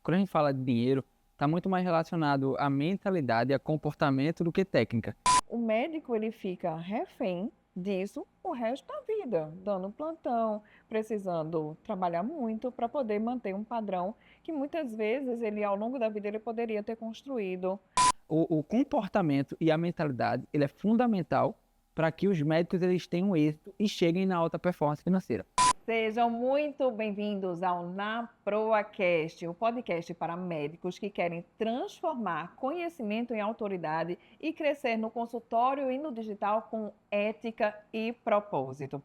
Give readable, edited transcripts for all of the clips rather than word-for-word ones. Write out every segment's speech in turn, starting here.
Quando a gente fala de dinheiro, está muito mais relacionado à mentalidade, a comportamento do que técnica. O médico ele fica refém disso o resto da vida, dando plantão, precisando trabalhar muito para poder manter um padrão que muitas vezes ele ao longo da vida ele poderia ter construído. O comportamento e a mentalidade, ele é fundamental para que os médicos eles tenham êxito e cheguem na alta performance financeira. Sejam muito bem-vindos ao Na ProaCast, o podcast para médicos que querem transformar conhecimento em autoridade e crescer no consultório e no digital com ética e propósito.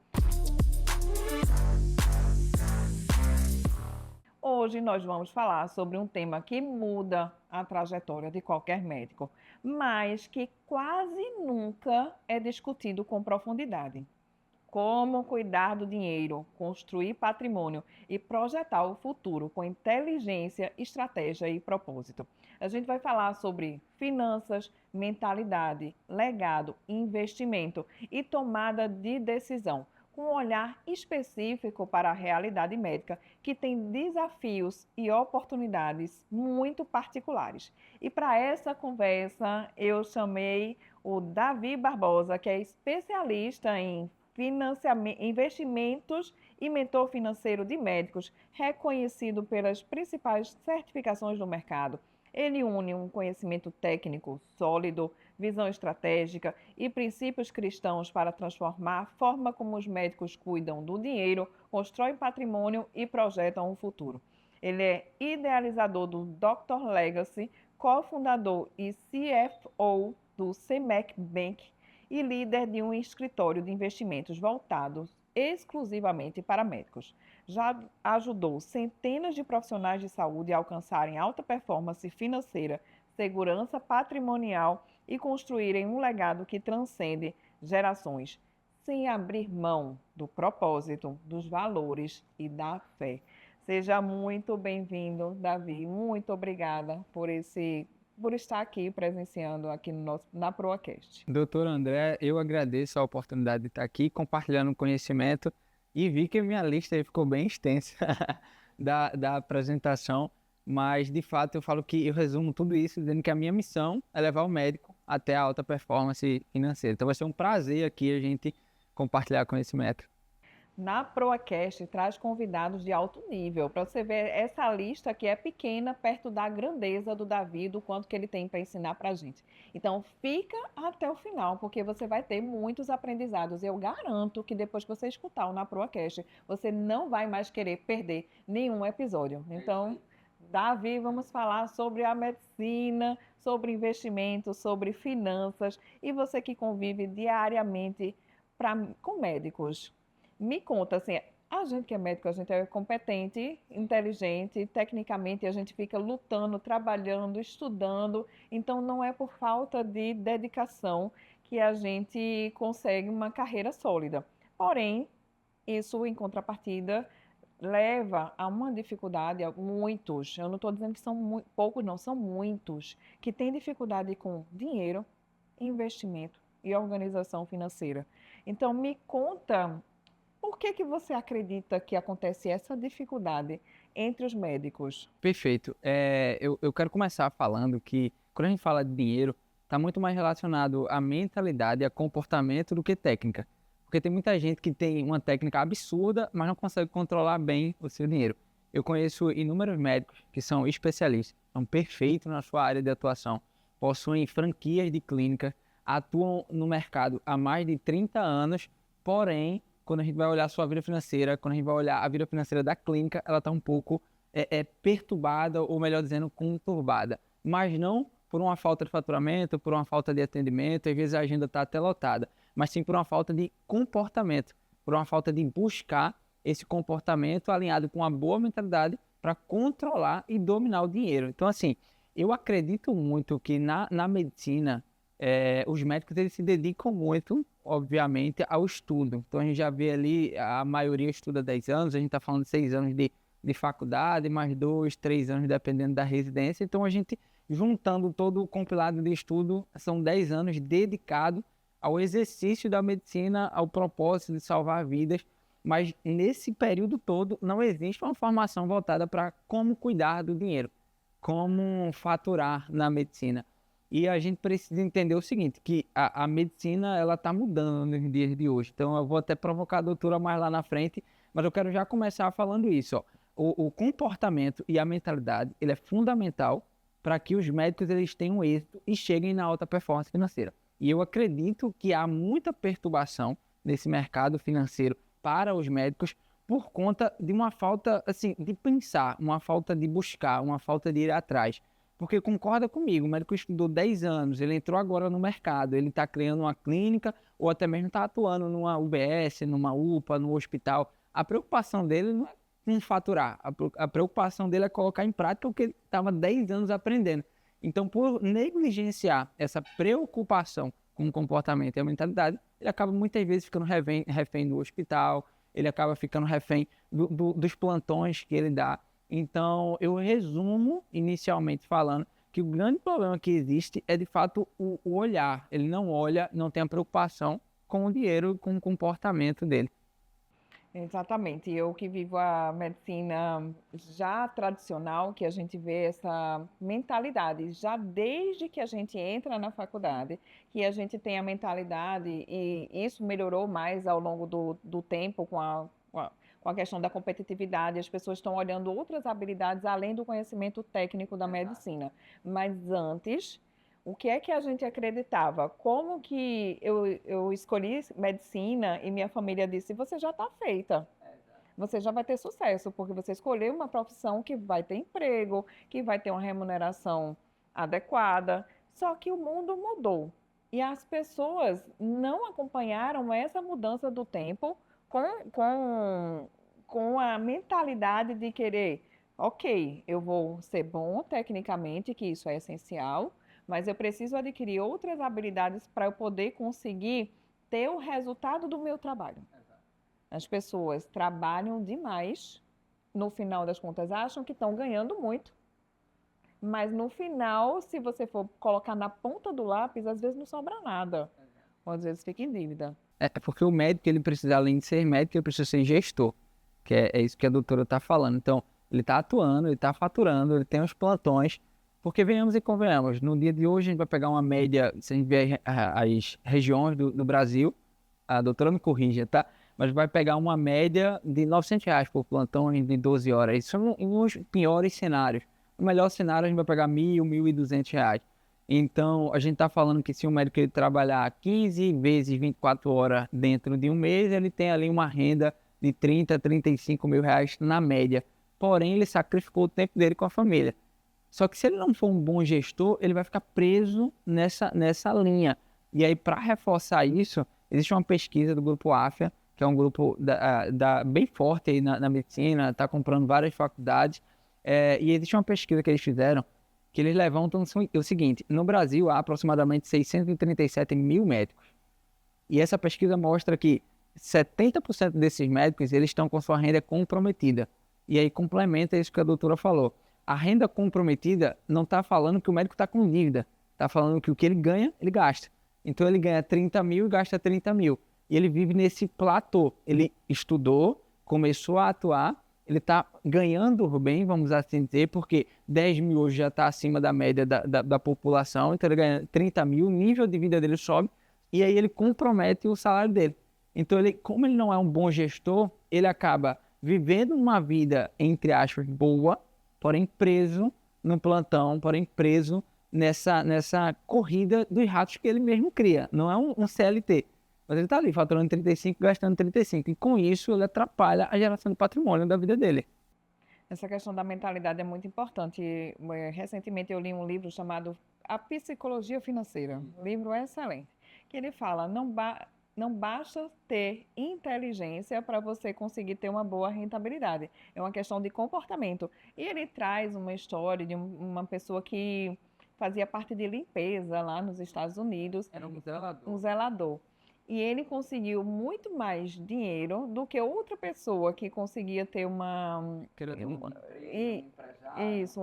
Hoje nós vamos falar sobre um tema que muda a trajetória de qualquer médico, mas que quase nunca é discutido com profundidade. Como cuidar do dinheiro, construir patrimônio e projetar o futuro com inteligência, estratégia e propósito. A gente vai falar sobre finanças, mentalidade, legado, investimento e tomada de decisão, com um olhar específico para a realidade médica, que tem desafios e oportunidades muito particulares. E para essa conversa, eu chamei o Davi Barbosa, que é especialista em investimentos e mentor financeiro de médicos, reconhecido pelas principais certificações do mercado. Ele une um conhecimento técnico sólido, visão estratégica e princípios cristãos para transformar a forma como os médicos cuidam do dinheiro, constroem patrimônio e projetam o futuro. Ele é idealizador do Dr. Legacy, cofundador e CFO do CEMEC Bank e líder de um escritório de investimentos voltados exclusivamente para médicos. Já ajudou centenas de profissionais de saúde a alcançarem alta performance financeira, segurança patrimonial e construírem um legado que transcende gerações, sem abrir mão do propósito, dos valores e da fé. Seja muito bem-vindo, Davi. Muito obrigada por estar aqui presenciando aqui no na ProaCast. Doutor André, eu agradeço a oportunidade de estar aqui compartilhando conhecimento e vi que minha lista aí ficou bem extensa da apresentação, mas de fato eu falo que eu resumo tudo isso dizendo que a minha missão é levar o médico até a alta performance financeira. Então vai ser um prazer aqui a gente compartilhar conhecimento. Na ProaCast traz convidados de alto nível, para você ver essa lista que é pequena perto da grandeza do Davi, do quanto que ele tem para ensinar para a gente. Então fica até o final, porque você vai ter muitos aprendizados. Eu garanto que depois que você escutar o Na ProaCast, você não vai mais querer perder nenhum episódio. Então, Davi, vamos falar sobre a medicina, sobre investimento, sobre finanças, e você que convive diariamente com médicos. Me conta, assim, a gente que é médico, a gente é competente, inteligente, tecnicamente a gente fica lutando, trabalhando, estudando, então não é por falta de dedicação que a gente consegue uma carreira sólida. Porém, isso em contrapartida leva a uma dificuldade, a muitos, eu não estou dizendo que são poucos, não, são muitos, que têm dificuldade com dinheiro, investimento e organização financeira. Então, me conta por que que você acredita que acontece essa dificuldade entre os médicos? Perfeito. Eu quero começar falando que quando a gente fala de dinheiro, está muito mais relacionado à mentalidade, a comportamento do que técnica. Porque tem muita gente que tem uma técnica absurda, mas não consegue controlar bem o seu dinheiro. Eu conheço inúmeros médicos que são especialistas, são perfeitos na sua área de atuação, possuem franquias de clínica, atuam no mercado há mais de 30 anos, porém, quando a gente vai olhar a sua vida financeira, quando a gente vai olhar a vida financeira da clínica, ela está um pouco perturbada, ou melhor dizendo, conturbada. Mas não por uma falta de faturamento, por uma falta de atendimento, às vezes a agenda está até lotada, mas sim por uma falta de comportamento, por uma falta de buscar esse comportamento alinhado com uma boa mentalidade para controlar e dominar o dinheiro. Então, assim, eu acredito muito que na medicina, os médicos eles se dedicam muito, obviamente, ao estudo. Então, a gente já vê ali, a maioria estuda 10 anos, a gente está falando de 6 anos de faculdade, mais 2, 3 anos, dependendo da residência. Então, a gente, juntando todo o compilado de estudo, são 10 anos dedicados ao exercício da medicina, ao propósito de salvar vidas. Mas nesse período todo, não existe uma formação voltada para como cuidar do dinheiro. como faturar na medicina. E a gente precisa entender o seguinte, que a medicina ela está mudando nos dias de hoje. Então eu vou até provocar a doutora mais lá na frente, mas eu quero já começar falando isso. Ó. O comportamento e a mentalidade ele é fundamental para que os médicos eles tenham êxito e cheguem na alta performance financeira. E eu acredito que há muita perturbação nesse mercado financeiro para os médicos por conta de uma falta assim, de pensar, uma falta de buscar, uma falta de ir atrás. Porque concorda comigo, o médico estudou 10 anos, ele entrou agora no mercado, ele está criando uma clínica ou até mesmo está atuando numa UBS, numa UPA, no hospital. A preocupação dele não é com faturar, a preocupação dele é colocar em prática o que ele estava 10 anos aprendendo. Então, por negligenciar essa preocupação com o comportamento e a mentalidade, ele acaba muitas vezes ficando refém do hospital, ele acaba ficando refém dos plantões que ele dá. Então, eu resumo, inicialmente falando, que o grande problema que existe é, de fato, o olhar. Ele não olha, não tem a preocupação com o dinheiro, com o comportamento dele. Exatamente. Eu que vivo a medicina já tradicional, que a gente vê essa mentalidade, já desde que a gente entra na faculdade, que a gente tem a mentalidade, e isso melhorou mais ao longo do tempo com a questão da competitividade. As pessoas estão olhando outras habilidades além do conhecimento técnico da medicina. Mas antes, o que é que a gente acreditava? Como que eu escolhi medicina e minha família disse: você já está feita, você já vai ter sucesso, porque você escolheu uma profissão que vai ter emprego, que vai ter uma remuneração adequada. Só que o mundo mudou e as pessoas não acompanharam essa mudança do tempo com, com, com a mentalidade de querer, ok, eu vou ser bom tecnicamente, que isso é essencial, mas eu preciso adquirir outras habilidades para eu poder conseguir ter o resultado do meu trabalho. As pessoas trabalham demais, no final das contas acham que estão ganhando muito, mas no final, se você for colocar na ponta do lápis, às vezes não sobra nada, ou às vezes fica em dívida. É porque o médico, ele precisa, além de ser médico, ele precisa ser gestor, que é isso que a doutora está falando. Então, ele está atuando, ele está faturando, ele tem os plantões, porque venhamos e convenhamos, no dia de hoje a gente vai pegar uma média, se a gente ver as regiões do Brasil, a doutora me corrija, tá? Mas vai pegar uma média de R$ 900 por plantão de 12 horas. Isso são os piores cenários. No melhor cenário, a gente vai pegar R$ 1.000, R$ 1.200. Então, a gente está falando que se o médico ele trabalhar 15 vezes 24 horas dentro de um mês, ele tem ali uma renda de 30, R$ 35.000 na média. Porém, ele sacrificou o tempo dele com a família. Só que se ele não for um bom gestor, ele vai ficar preso nessa linha. E aí, para reforçar isso, existe uma pesquisa do grupo AFIA, que é um grupo bem forte aí na medicina, está comprando várias faculdades, e existe uma pesquisa que eles fizeram, que eles levantam o seguinte: no Brasil há aproximadamente 637 mil médicos. E essa pesquisa mostra que 70% desses médicos eles estão com sua renda comprometida. E aí complementa isso que a doutora falou. A renda comprometida não está falando que o médico está com dívida, está falando que o que ele ganha, ele gasta. Então ele ganha 30 mil e gasta 30 mil. E ele vive nesse platô. Ele estudou, começou a atuar, ele está ganhando bem, vamos assim dizer, porque 10 mil hoje já está acima da média da população, então ele ganha 30 mil, o nível de vida dele sobe, e aí ele compromete o salário dele. Então, como ele não é um bom gestor, ele acaba vivendo uma vida, entre aspas, boa, porém preso no plantão, porém preso nessa corrida dos ratos que ele mesmo cria. Não é um CLT, mas ele está ali faturando 35, gastando 35. E com isso ele atrapalha a geração de patrimônio da vida dele. Essa questão da mentalidade é muito importante. Recentemente eu li um livro chamado A Psicologia Financeira. Um livro excelente, que ele fala, não basta ter inteligência para você conseguir ter uma boa rentabilidade. É uma questão de comportamento. E ele traz uma história de uma pessoa que fazia parte de limpeza lá nos Estados Unidos. Era um zelador. Um zelador. E ele conseguiu muito mais dinheiro do que outra pessoa que conseguia ter um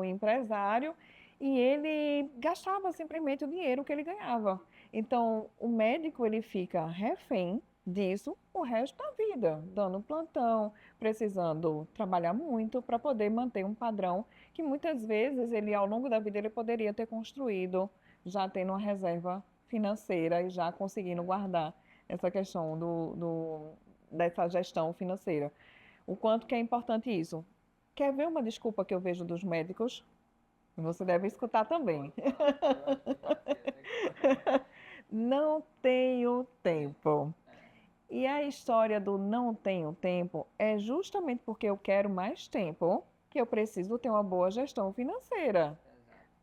empresário, e ele gastava simplesmente o dinheiro que ele ganhava. Então, o médico ele fica refém disso o resto da vida, dando plantão, precisando trabalhar muito para poder manter um padrão que muitas vezes ele, ao longo da vida, ele poderia ter construído, já tendo uma reserva financeira e já conseguindo guardar essa questão dessa gestão financeira. O quanto que é importante isso. Quer ver uma desculpa que eu vejo dos médicos? Você deve escutar também. Não tenho tempo. E a história do não tenho tempo é justamente porque eu quero mais tempo que eu preciso ter uma boa gestão financeira.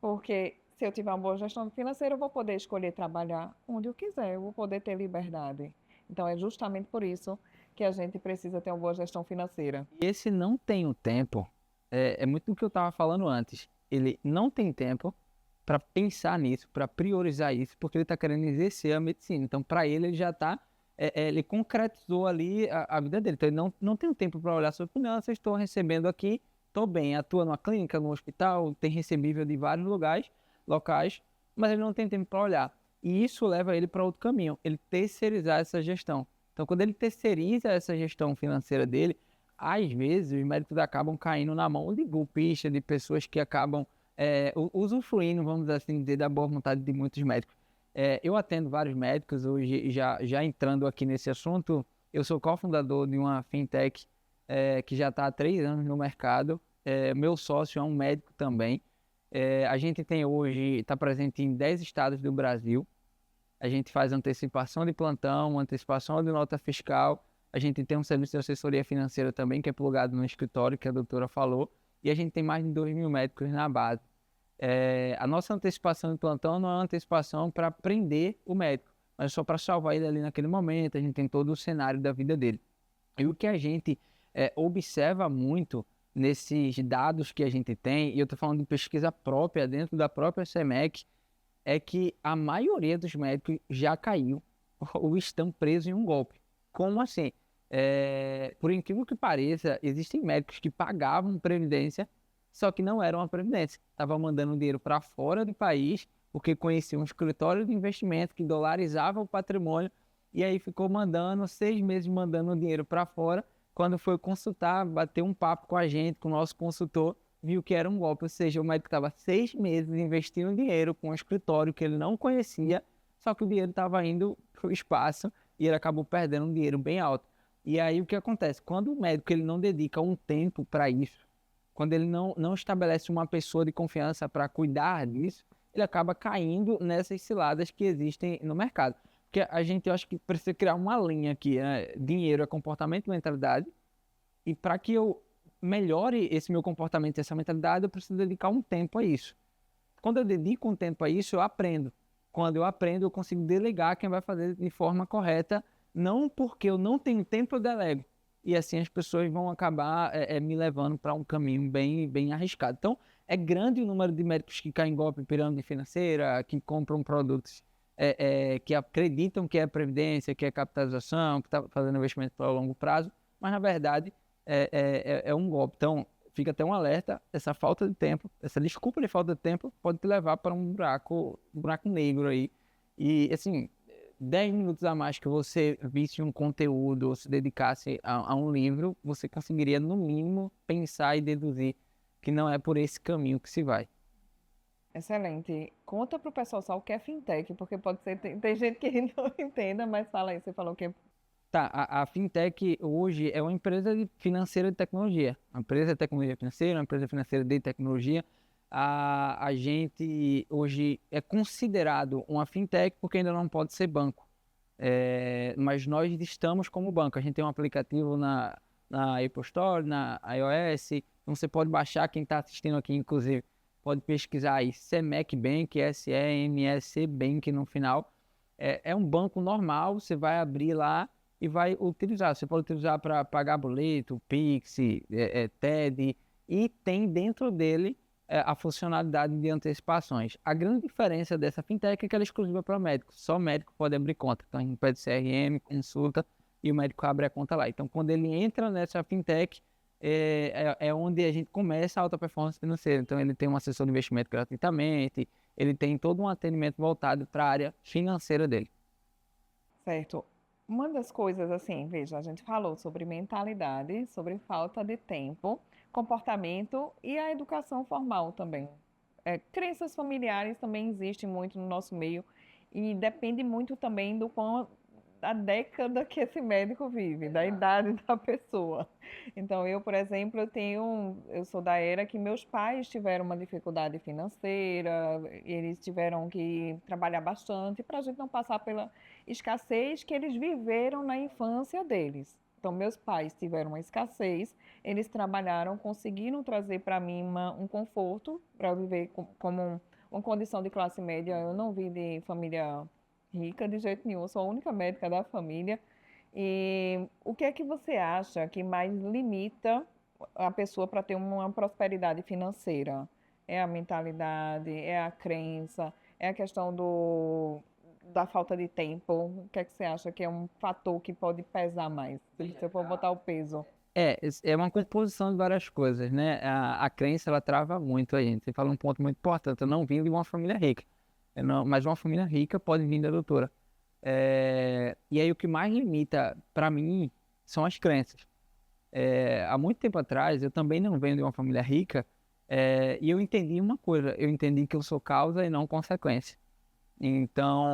Porque se eu tiver uma boa gestão financeira, eu vou poder escolher trabalhar onde eu quiser, eu vou poder ter liberdade. Então é justamente por isso que a gente precisa ter uma boa gestão financeira. E esse não tenho tempo é muito do que eu estava falando antes. Ele não tem tempo para pensar nisso, para priorizar isso, porque ele está querendo exercer a medicina. Então, para ele, ele já está, ele concretizou ali a vida dele. Então, ele não tem tempo para olhar sobre finanças, estou recebendo aqui, estou bem, atua numa clínica, no hospital, tem recebível de vários locais, mas ele não tem tempo para olhar. E isso leva ele para outro caminho, ele terceirizar essa gestão. Então, quando ele terceiriza essa gestão financeira dele, às vezes os médicos acabam caindo na mão de golpistas, de pessoas que acabam usufruindo, vamos assim dizer, da boa vontade de muitos médicos. Eu atendo vários médicos hoje, já entrando aqui nesse assunto, eu sou cofundador de uma fintech que já está há 3 anos no mercado. Meu sócio é um médico também. A gente tem hoje, está presente em 10 estados do Brasil. A gente faz antecipação de plantão, antecipação de nota fiscal. A gente tem um serviço de assessoria financeira também, que é plugado no escritório, que a doutora falou. E a gente tem mais de 2.000 médicos na base. A nossa antecipação de plantão não é uma antecipação para prender o médico, mas só para salvar ele ali naquele momento. A gente tem todo o cenário da vida dele. E o que a gente observa muito nesses dados que a gente tem, e eu estou falando de pesquisa própria dentro da própria CEMEC, é que a maioria dos médicos já caiu ou estão presos em um golpe. Como assim? Por incrível que pareça, existem médicos que pagavam previdência, só que não eram a previdência. Estavam mandando dinheiro para fora do país, porque conheciam um escritório de investimento que dolarizava o patrimônio, e aí ficou mandando, 6 meses mandando dinheiro para fora. Quando foi consultar, bater um papo com a gente, com o nosso consultor, viu que era um golpe, ou seja, o médico estava 6 meses investindo dinheiro com um escritório que ele não conhecia, só que o dinheiro estava indo para o espaço e ele acabou perdendo um dinheiro bem alto. E aí o que acontece? Quando o médico ele não dedica um tempo para isso, quando ele não estabelece uma pessoa de confiança para cuidar disso, ele acaba caindo nessas ciladas que existem no mercado. Porque a gente, eu acho que precisa criar uma linha aqui, né? Dinheiro é comportamento e mentalidade, e para que eu melhore esse meu comportamento e essa mentalidade, eu preciso dedicar um tempo a isso. Quando eu dedico um tempo a isso, eu aprendo. Quando eu aprendo, eu consigo delegar quem vai fazer de forma correta, não porque eu não tenho tempo, eu delego. E assim as pessoas vão acabar me levando para um caminho bem arriscado. Então, é grande o número de médicos que caem em golpe em pirâmide financeira, que compram produtos que acreditam que é previdência, que é capitalização, que está fazendo investimento para longo prazo, mas na verdade é um golpe. Então, fica até um alerta, essa falta de tempo, essa desculpa de falta de tempo pode te levar para um buraco negro aí. E, assim, 10 minutos a mais que você visse um conteúdo ou se dedicasse a um livro, você conseguiria, no mínimo, pensar e deduzir que não é por esse caminho que se vai. Excelente. Conta para o pessoal só o que é fintech, porque pode ser, tem gente que não entenda, mas fala aí, você falou que é. Tá, a Fintech hoje é uma empresa financeira de tecnologia. Uma empresa de tecnologia financeira, uma empresa financeira de tecnologia. A gente hoje é considerado uma Fintech porque ainda não pode ser banco. Mas nós estamos como banco. A gente tem um aplicativo na Apple Store, na iOS. Então você pode baixar, quem está assistindo aqui, inclusive, pode pesquisar aí CEMEC Bank, SEMEC Bank no final. É um banco normal, você vai abrir lá e vai utilizar. Você pode utilizar para pagar boleto, Pix, TED, e tem dentro dele a funcionalidade de antecipações. A grande diferença dessa fintech é que ela é exclusiva para médico. Só o médico pode abrir conta. Então a gente pede CRM, consulta e o médico abre a conta lá. Então quando ele entra nessa fintech, é onde a gente começa a alta performance financeira. Então ele tem um assessor de investimento gratuitamente, ele tem todo um atendimento voltado para a área financeira dele. Certo. Uma das coisas, assim, veja, a gente falou sobre mentalidade, sobre falta de tempo, comportamento e a educação formal também. Crenças familiares também existem muito no nosso meio e depende muito também da década que esse médico vive, da idade da pessoa. Então, eu, por exemplo, eu sou da era que meus pais tiveram uma dificuldade financeira, eles tiveram que trabalhar bastante para a gente não passar pela escassez que eles viveram na infância deles. Então, meus pais tiveram uma escassez, eles trabalharam, conseguiram trazer para mim um conforto para eu viver uma condição de classe média. Eu não vim de família rica de jeito nenhum, eu sou a única médica da família. E o que é que você acha que mais limita a pessoa para ter uma prosperidade financeira? É a mentalidade, é a crença, é a questão da falta de tempo? O que é que você acha que é um fator que pode pesar mais? Se você for botar o peso. É uma composição de várias coisas, né? A crença, ela trava muito a gente. Você fala um ponto muito importante, eu não vim de uma família rica. Mas uma família rica pode vir da doutora. E aí o que mais limita para mim são as crenças. Há muito tempo atrás, eu também não venho de uma família rica, e eu entendi uma coisa, eu entendi que eu sou causa e não consequência. Então,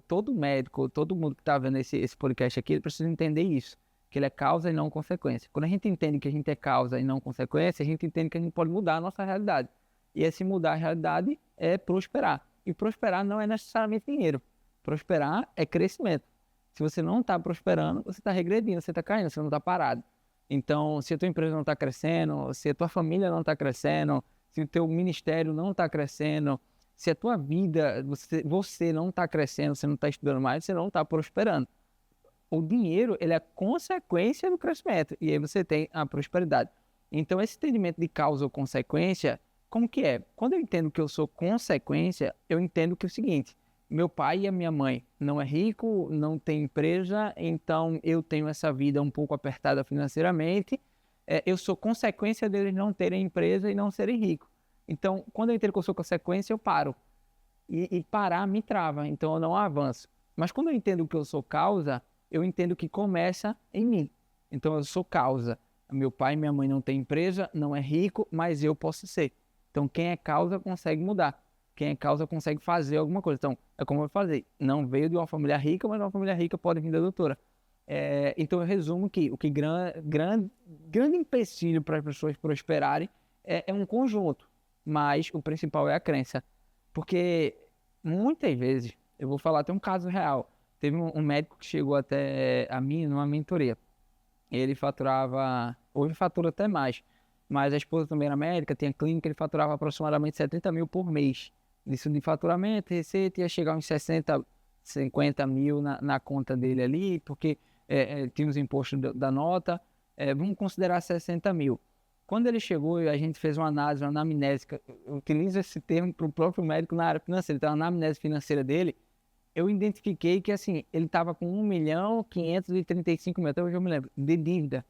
todo médico, todo mundo que está vendo esse podcast aqui, ele precisa entender isso, que ele é causa e não consequência. Quando a gente entende que a gente é causa e não consequência, a gente entende que a gente pode mudar a nossa realidade. E esse mudar a realidade é prosperar. E prosperar não é necessariamente dinheiro. Prosperar é crescimento. Se você não está prosperando, você está regredindo, você está caindo, você não está parado. Então, se a tua empresa não está crescendo, se a tua família não está crescendo, se o teu ministério não está crescendo, se a tua vida, você não está crescendo, você não está estudando mais, você não está prosperando. O dinheiro, ele é consequência do crescimento, e aí você tem a prosperidade. Então, esse entendimento de causa ou consequência, como que é? Quando eu entendo que eu sou consequência, eu entendo que é o seguinte: meu pai e a minha mãe não é rico, não tem empresa, então eu tenho essa vida um pouco apertada financeiramente, eu sou consequência deles não terem empresa e não serem ricos. Então, quando eu entendo que eu sou consequência, eu paro. E parar me trava, então eu não avanço. Mas quando eu entendo que eu sou causa, eu entendo que começa em mim. Então eu sou causa. Meu pai e minha mãe não têm empresa, não é rico, mas eu posso ser. Então quem é causa consegue mudar. Quem é causa consegue fazer alguma coisa. Então, é como eu falei, não veio de uma família rica, mas uma família rica pode vir da doutora. Então eu resumo que o que grande empecilho para as pessoas prosperarem é um conjunto, mas o principal é a crença. Porque muitas vezes, eu vou falar até um caso real, teve um médico que chegou até a mim numa mentoria. Ele faturava, hoje fatura até mais, mas a esposa também era médica, tinha clínica, ele faturava aproximadamente 70 mil por mês. Isso de faturamento, receita, ia chegar uns 60, 50 mil na conta dele ali, porque tinha os impostos da nota, vamos considerar 60 mil. Quando ele chegou e a gente fez uma análise, uma anamnese, eu utilizo esse termo para o próprio médico na área financeira, então a anamnese financeira dele, eu identifiquei que assim, ele estava com 1.535.000, até hoje eu me lembro, de dívida.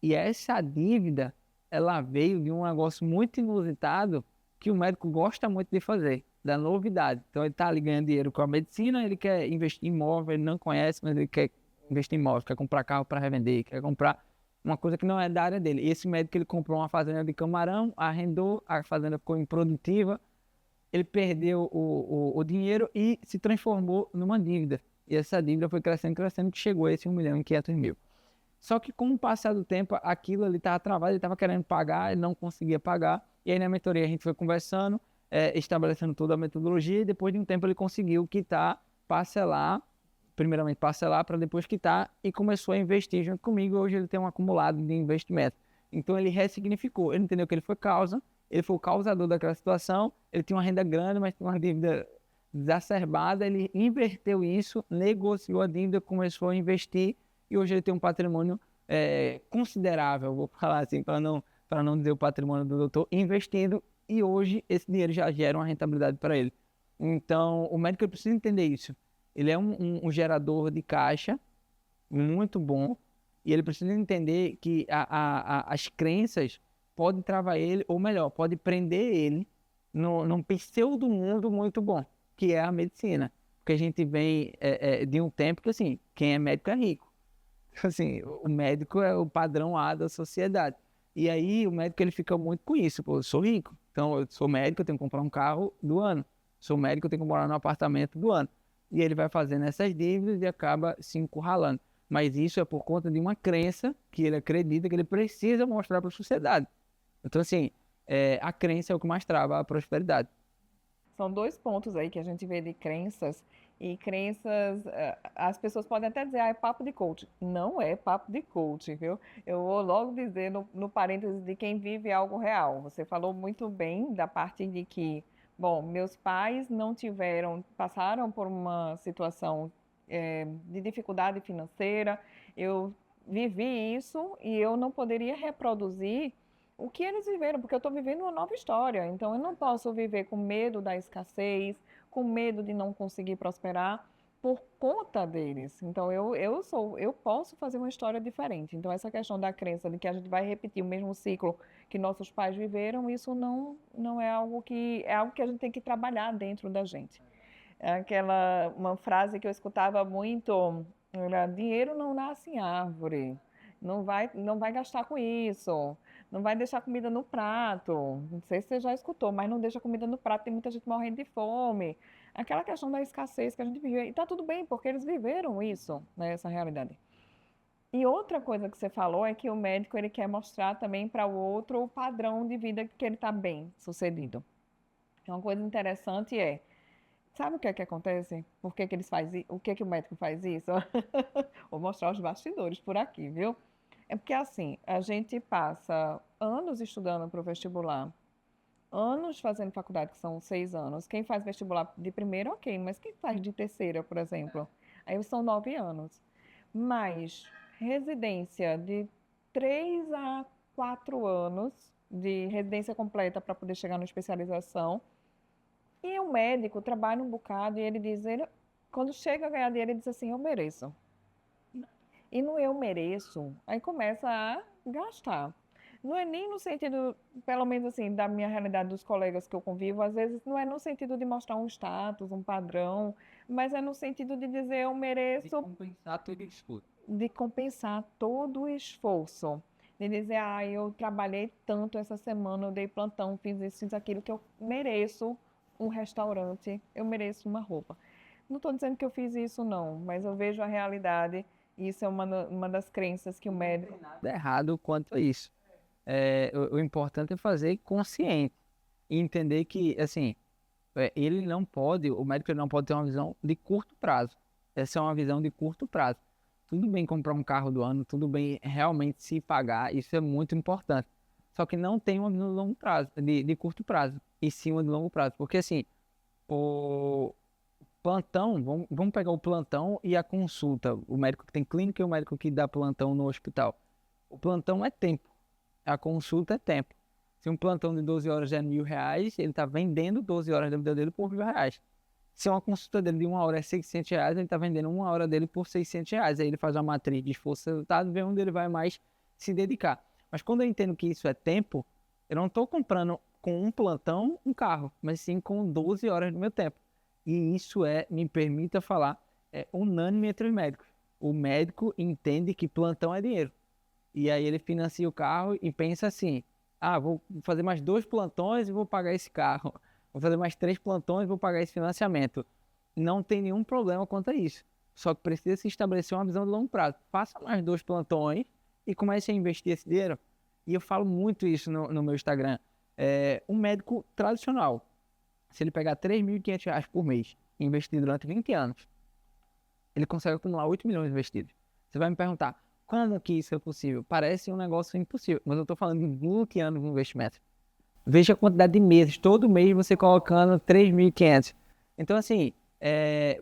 E essa dívida, ela veio de um negócio muito inusitado que o médico gosta muito de fazer, da novidade. Então ele está ali ganhando dinheiro com a medicina, ele quer investir em imóvel, ele não conhece, mas ele quer investir em imóvel, quer comprar carro para revender, quer comprar uma coisa que não é da área dele. Esse médico, ele comprou uma fazenda de camarão, arrendou, a fazenda ficou improdutiva, ele perdeu o dinheiro e se transformou numa dívida. E essa dívida foi crescendo, que chegou a esse 1.500.000. Só que com o passar do tempo, aquilo ali estava travado, ele estava querendo pagar, ele não conseguia pagar. E aí na mentoria a gente foi conversando, estabelecendo toda a metodologia, e depois de um tempo ele conseguiu quitar, primeiramente parcelar para depois quitar, e começou a investir junto comigo. Hoje ele tem um acumulado de investimento. Então ele ressignificou, ele entendeu que ele foi causa, ele foi o causador daquela situação, ele tinha uma renda grande, mas tinha uma dívida exacerbada, ele inverteu isso, negociou a dívida, começou a investir, e hoje ele tem um patrimônio considerável, vou falar assim, para não dizer o patrimônio do doutor, investindo, e hoje esse dinheiro já gera uma rentabilidade para ele. Então, o médico ele precisa entender isso. Ele é um gerador de caixa muito bom, e ele precisa entender que as crenças podem travar ele, ou melhor, pode prender ele num pseudo mundo muito bom, que é a medicina. porque a gente vem de um tempo que, assim, quem é médico é rico. Assim, o médico é o padrão A da sociedade. E aí o médico ele fica muito com isso. Pô, eu sou rico, então eu sou médico, eu tenho que comprar um carro do ano. Sou médico, eu tenho que morar num apartamento do ano. E ele vai fazendo essas dívidas e acaba se encurralando. Mas isso é por conta de uma crença que ele acredita que ele precisa mostrar para a sociedade. Então, assim, a crença é o que mais trava a prosperidade. São dois pontos aí que a gente vê de crenças, e crenças, as pessoas podem até dizer, ah, é papo de coach. Não é papo de coach, viu? Eu vou logo dizer no parênteses de quem vive algo real. Você falou muito bem da parte de que, bom, meus pais não tiveram, passaram por uma situação, de dificuldade financeira, eu vivi isso e eu não poderia reproduzir o que eles viveram, porque eu estou vivendo uma nova história. Então, eu não posso viver com medo da escassez, com medo de não conseguir prosperar por conta deles. Então, eu posso fazer uma história diferente. Então, essa questão da crença de que a gente vai repetir o mesmo ciclo que nossos pais viveram, isso não é algo é algo que a gente tem que trabalhar dentro da gente. Uma frase que eu escutava muito era: dinheiro não nasce em árvore. Não vai gastar com isso. Não vai deixar comida no prato. Não sei se você já escutou, mas não deixa comida no prato. Tem muita gente morrendo de fome. Aquela questão da escassez que a gente vive. E tá tudo bem, porque eles viveram isso, né, essa realidade. E outra coisa que você falou é que o médico ele quer mostrar também para o outro o padrão de vida que ele está bem sucedido. Uma coisa interessante sabe o que é que acontece? Por que que eles fazem, o que que o médico faz isso? Vou mostrar os bastidores por aqui, viu? É porque assim, a gente passa anos estudando para o vestibular, anos fazendo faculdade, que são 6 anos. Quem faz vestibular de primeira, ok, mas quem faz de terceira, por exemplo? Aí são 9 anos. Mas residência de 3 a 4 anos de residência completa para poder chegar na especialização. E o médico trabalha um bocado e quando chega a ganhar dinheiro, ele diz assim: eu mereço. E no eu mereço, aí começa a gastar. Não é nem no sentido, pelo menos assim, da minha realidade dos colegas que eu convivo, às vezes não é no sentido de mostrar um status, um padrão, mas é no sentido de dizer eu De mereço, compensar todo esforço. de compensar todo o esforço. De dizer, ah, eu trabalhei tanto essa semana, eu dei plantão, fiz isso, fiz aquilo, que eu mereço um restaurante, eu mereço uma roupa. Não estou dizendo que eu fiz isso, não, mas eu vejo a realidade e isso é uma das crenças que o médico. Nada errado quanto a isso. O importante é fazer consciente e entender que, assim, o médico ele não pode ter uma visão de curto prazo. Essa é uma visão de curto prazo. Tudo bem comprar um carro do ano, tudo bem realmente se pagar, isso é muito importante. Só que não tem uma visão de longo prazo, de curto prazo, e sim uma de longo prazo. Porque assim, o plantão, vamos pegar o plantão e a consulta, o médico que tem clínica e o médico que dá plantão no hospital. O plantão é tempo, a consulta é tempo. Se um plantão de 12 horas é R$ 1.000, ele está vendendo 12 horas da vida dele por R$ 1.000. Se uma consulta dele de 1 hora é R$ 600, ele está vendendo 1 hora dele por R$ 600. Aí ele faz uma matriz de esforço e resultado, vê onde ele vai mais se dedicar. Mas quando eu entendo que isso é tempo, eu não estou comprando com um plantão um carro, mas sim com 12 horas do meu tempo. E isso me permita falar, é unânime entre os médicos. O médico entende que plantão é dinheiro. E aí ele financia o carro e pensa assim: ah, vou fazer mais 2 plantões e vou pagar esse carro. Vou fazer mais 3 plantões e vou pagar esse financiamento. Não tem nenhum problema quanto a isso. Só que precisa se estabelecer uma visão de longo prazo. Faça mais 2 plantões e comece a investir esse dinheiro. E eu falo muito isso no meu Instagram. Um médico tradicional, se ele pegar R$ 3.500 por mês e investir durante 20 anos, ele consegue acumular 8 milhões investidos. Você vai me perguntar, quando que isso é possível? Parece um negócio impossível, mas eu estou falando de 20 anos de investimento. Veja a quantidade de meses, todo mês você colocando 3.500. Então, assim,